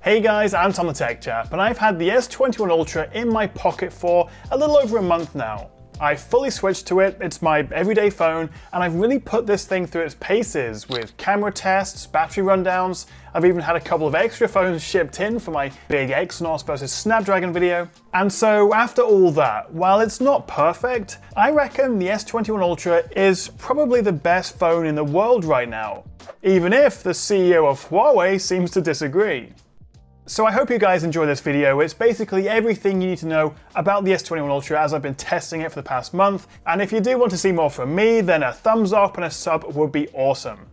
Hey guys, I'm Tom the Tech Chap, and I've had the S21 Ultra in my pocket for a little over a month now. I fully switched to it, it's my everyday phone, and I've really put this thing through its paces with camera tests, battery rundowns. I've even had a couple of extra phones shipped in for my big Exynos versus Snapdragon video. And so after all that, while it's not perfect, I reckon the S21 Ultra is probably the best phone in the world right now, even if the CEO of Huawei seems to disagree. So I hope you guys enjoy this video. It's basically everything you need to know about the S21 Ultra as I've been testing it for the past month. And if you do want to see more from me, then a thumbs up and a sub would be awesome.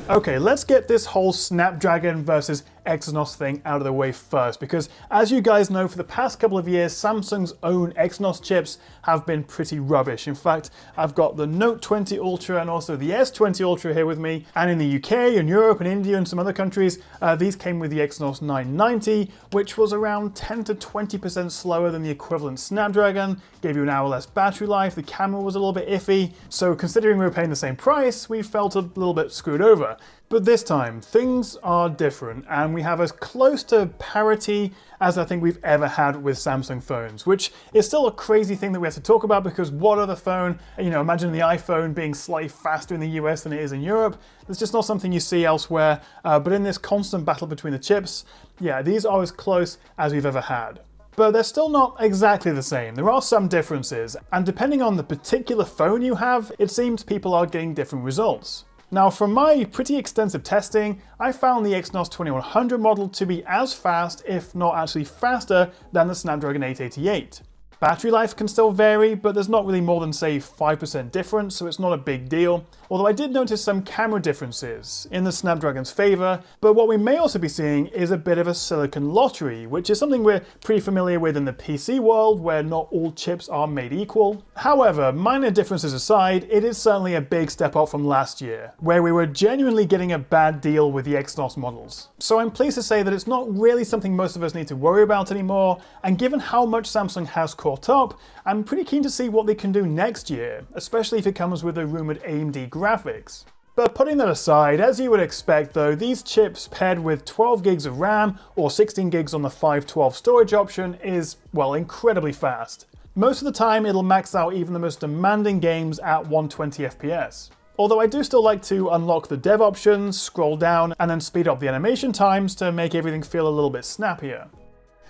Okay, let's get this whole Snapdragon versus Exynos thing out of the way first, because as you guys know, for the past couple of years, Samsung's own Exynos chips have been pretty rubbish. In fact, I've got the Note 20 Ultra and also the S20 Ultra here with me, and in the UK and Europe and India and some other countries, these came with the Exynos 990, which was around 10 to 20% slower than the equivalent Snapdragon, gave you an hour less battery life, the camera was a little bit iffy, so considering we were paying the same price, we felt a little bit screwed over. But this time, things are different, and we have as close to parity as I think we've ever had with Samsung phones, which is still a crazy thing that we have to talk about, because what other phone, imagine the iPhone being slightly faster in the US than it is in Europe. It's just not something you see elsewhere, but in this constant battle between the chips, yeah, these are as close as we've ever had. But they're still not exactly the same. There are some differences, and depending on the particular phone you have, it seems people are getting different results. Now, from my pretty extensive testing, I found the Exynos 2100 model to be as fast, if not actually faster, than the Snapdragon 888. Battery life can still vary, but there's not really more than, say, 5% difference, so it's not a big deal. Although I did notice some camera differences in the Snapdragon's favor, but what we may also be seeing is a bit of a silicon lottery, which is something we're pretty familiar with in the PC world, where not all chips are made equal. However, minor differences aside, it is certainly a big step up from last year, where we were genuinely getting a bad deal with the Exynos models. So I'm pleased to say that it's not really something most of us need to worry about anymore, and given how much Samsung has caught up, I'm pretty keen to see what they can do next year, especially if it comes with the rumored AMD graphics. But putting that aside, as you would expect though, these chips paired with 12 gigs of RAM or 16 gigs on the 512 storage option is, well, incredibly fast. Most of the time it'll max out even the most demanding games at 120 FPS. Although I do still like to unlock the dev options, scroll down, and then speed up the animation times to make everything feel a little bit snappier.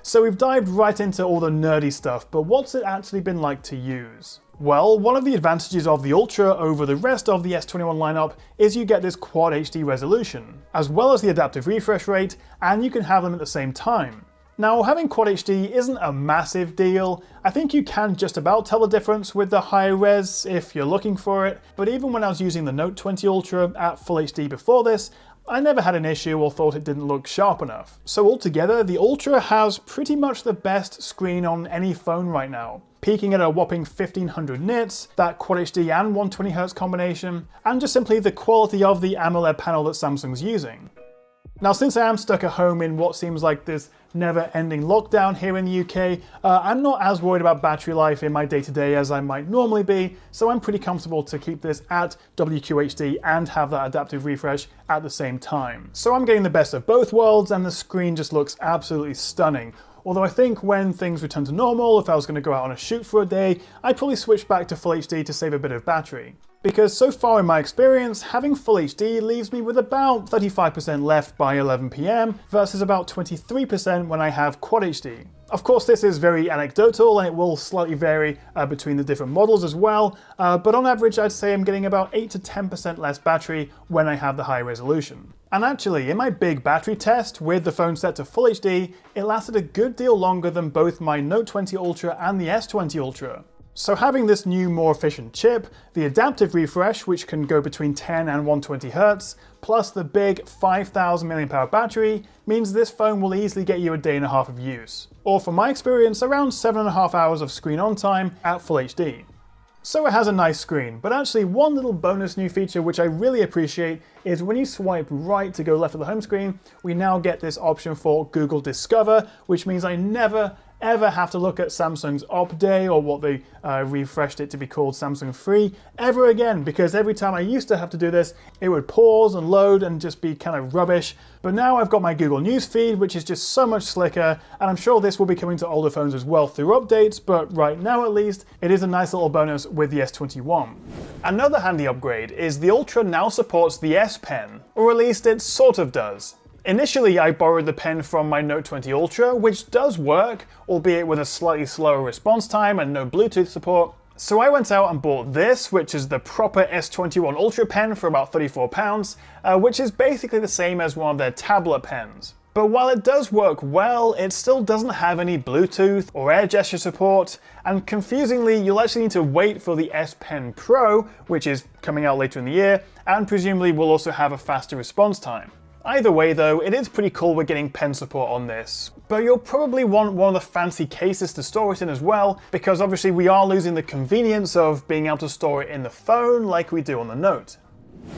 So we've dived right into all the nerdy stuff, but what's it actually been like to use? Well, one of the advantages of the Ultra over the rest of the S21 lineup is you get this Quad HD resolution, as well as the adaptive refresh rate, and you can have them at the same time. Now, having Quad HD isn't a massive deal. I think you can just about tell the difference with the higher res if you're looking for it, but even when I was using the Note 20 Ultra at Full HD before this, I never had an issue or thought it didn't look sharp enough. So altogether, the Ultra has pretty much the best screen on any phone right now, peaking at a whopping 1500 nits, that Quad HD and 120Hz combination, and just simply the quality of the AMOLED panel that Samsung's using. Now, since I am stuck at home in what seems like this never-ending lockdown here in the UK, I'm not as worried about battery life in my day-to-day as I might normally be, so I'm pretty comfortable to keep this at WQHD and have that adaptive refresh at the same time. So I'm getting the best of both worlds, and the screen just looks absolutely stunning. Although I think when things return to normal, if I was going to go out on a shoot for a day, I'd probably switch back to Full HD to save a bit of battery. Because so far in my experience, having Full HD leaves me with about 35% left by 11 PM versus about 23% when I have Quad HD. Of course, this is very anecdotal and it will slightly vary between the different models as well, but on average I'd say I'm getting about 8 to 10% less battery when I have the high resolution. And actually, in my big battery test with the phone set to Full HD, it lasted a good deal longer than both my Note 20 Ultra and the S20 Ultra. So having this new, more efficient chip, the adaptive refresh, which can go between 10 and 120 Hz, plus the big 5000 mAh battery, means this phone will easily get you a day and a half of use. Or from my experience, around 7.5 hours of screen on time at Full HD. So it has a nice screen, but actually one little bonus new feature which I really appreciate is when you swipe right to go left of the home screen, we now get this option for Google Discover, which means I never ever have to look at Samsung's Op Day or what they refreshed it to be called Samsung Free ever again, because every time I used to have to do this, it would pause and load and just be kind of rubbish. But now I've got my Google News feed, which is just so much slicker, and I'm sure this will be coming to older phones as well through updates, but right now at least, it is a nice little bonus with the S21. Another handy upgrade is the Ultra now supports the S Pen, or at least it sort of does. Initially, I borrowed the pen from my Note 20 Ultra, which does work, albeit with a slightly slower response time and no Bluetooth support. So I went out and bought this, which is the proper S21 Ultra pen for about £34, which is basically the same as one of their tablet pens. But while it does work well, it still doesn't have any Bluetooth or air gesture support, and confusingly, you'll actually need to wait for the S Pen Pro, which is coming out later in the year, and presumably will also have a faster response time. Either way though, it is pretty cool we're getting pen support on this. But you'll probably want one of the fancy cases to store it in as well, because obviously we are losing the convenience of being able to store it in the phone like we do on the Note.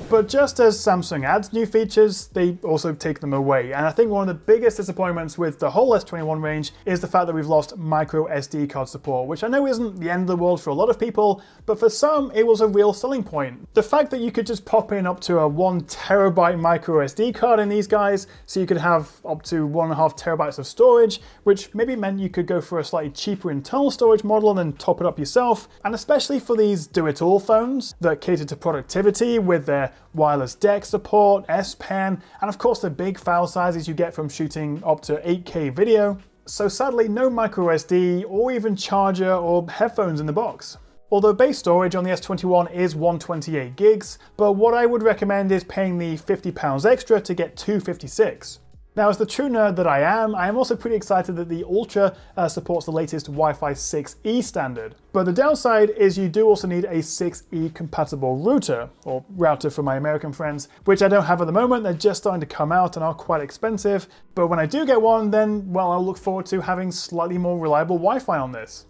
But just as Samsung adds new features, they also take them away. And I think one of the biggest disappointments with the whole S21 range is the fact that we've lost micro SD card support, which I know isn't the end of the world for a lot of people, but for some it was a real selling point. The fact that you could just pop in up to a 1 terabyte micro SD card in these guys, so you could have up to 1.5 terabytes of storage, which maybe meant you could go for a slightly cheaper internal storage model and then top it up yourself. And especially for these do-it-all phones that cater to productivity with their wireless DeX support, S Pen, and of course the big file sizes you get from shooting up to 8K video. So sadly, no micro SD or even charger or headphones in the box. Although base storage on the S21 is 128 gigs, but what I would recommend is paying the £50 extra to get 256. Now, as the true nerd that I am also pretty excited that the Ultra supports the latest Wi-Fi 6E standard. But the downside is you do also need a 6E compatible router, or router for my American friends, which I don't have at the moment. They're just starting to come out and are quite expensive. But when I do get one, then, well, I'll look forward to having slightly more reliable Wi-Fi on this.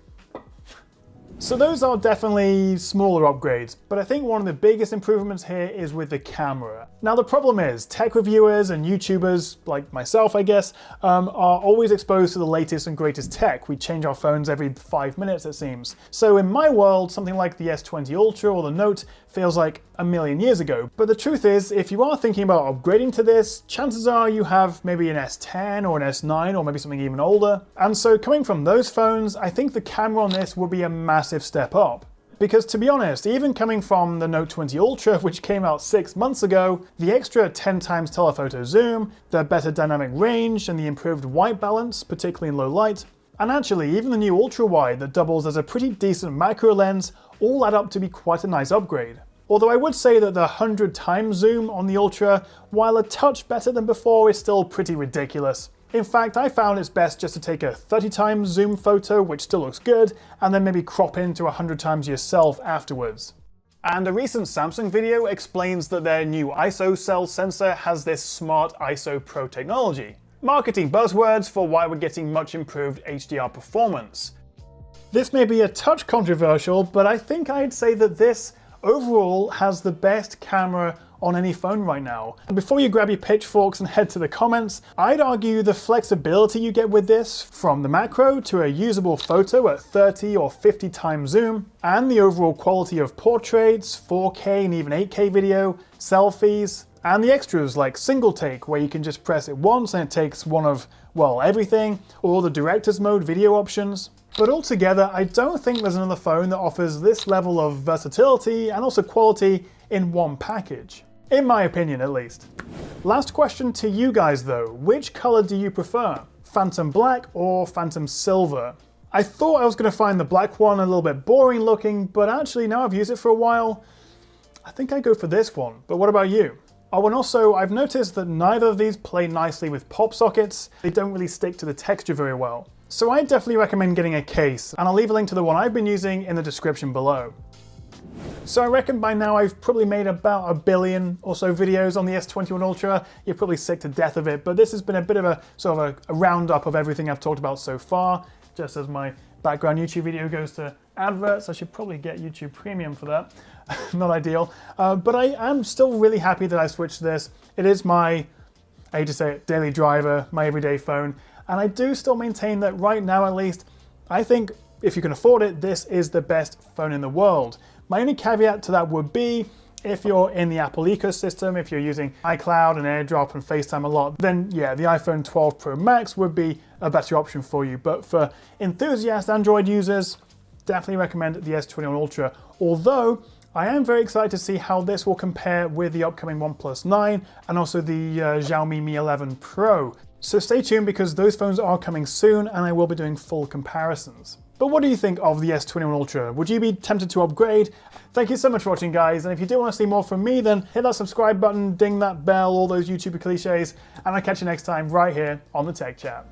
So those are definitely smaller upgrades, but I think one of the biggest improvements here is with the camera. Now the problem is, tech reviewers and YouTubers, like myself I guess, are always exposed to the latest and greatest tech. We change our phones every 5 minutes it seems. So in my world, something like the S20 Ultra or the Note feels like a million years ago. But the truth is, if you are thinking about upgrading to this, chances are you have maybe an S10 or an S9 or maybe something even older. And so coming from those phones, I think the camera on this will be a massive step up. Because to be honest, even coming from the Note 20 Ultra, which came out 6 months ago, the extra 10 times telephoto zoom, the better dynamic range, and the improved white balance, particularly in low light, and actually even the new ultra wide that doubles as a pretty decent macro lens, all add up to be quite a nice upgrade. Although I would say that the 100 times zoom on the Ultra, while a touch better than before, is still pretty ridiculous. In fact, I found it's best just to take a 30 times zoom photo, which still looks good, and then maybe crop into 100 times yourself afterwards. And a recent Samsung video explains that their new ISO cell sensor has this smart ISO Pro technology. Marketing buzzwords for why we're getting much improved HDR performance. This may be a touch controversial, but I think I'd say that this overall has the best camera on any phone right now. And before you grab your pitchforks and head to the comments, I'd argue the flexibility you get with this, from the macro to a usable photo at 30 or 50 times zoom, and the overall quality of portraits, 4K and even 8K video, selfies, and the extras like single take, where you can just press it once and it takes one of, well, everything, or the director's mode video options. But altogether, I don't think there's another phone that offers this level of versatility and also quality in one package. In my opinion, at least. Last question to you guys though, which color do you prefer? Phantom Black or Phantom Silver? I thought I was going to find the black one a little bit boring looking, but actually now I've used it for a while, I think I'd go for this one. But what about you? Oh, and also, I've noticed that neither of these play nicely with pop sockets. They don't really stick to the texture very well. So I definitely recommend getting a case, and I'll leave a link to the one I've been using in the description below. So I reckon by now I've probably made about 1 billion or so videos on the S21 Ultra. You're probably sick to death of it, but this has been a bit of a sort of a roundup of everything I've talked about so far. Just as my background YouTube video goes to adverts, I should probably get YouTube Premium for that. Not ideal, but I am still really happy that I switched to this. It is my I hate to say it, daily driver, my everyday phone. And I do still maintain that right now at least, I think if you can afford it, this is the best phone in the world. My only caveat to that would be if you're in the Apple ecosystem, if you're using iCloud and AirDrop and FaceTime a lot, then yeah, the iPhone 12 Pro Max would be a better option for you. But for enthusiast Android users, definitely recommend the S21 Ultra. Although, I am very excited to see how this will compare with the upcoming OnePlus 9 and also the Xiaomi Mi 11 Pro. So stay tuned because those phones are coming soon and I will be doing full comparisons. But what do you think of the S21 Ultra? Would you be tempted to upgrade? Thank you so much for watching, guys, and if you do want to see more from me, then hit that subscribe button, ding that bell, all those YouTuber cliches, and I'll catch you next time right here on the Tech Chat.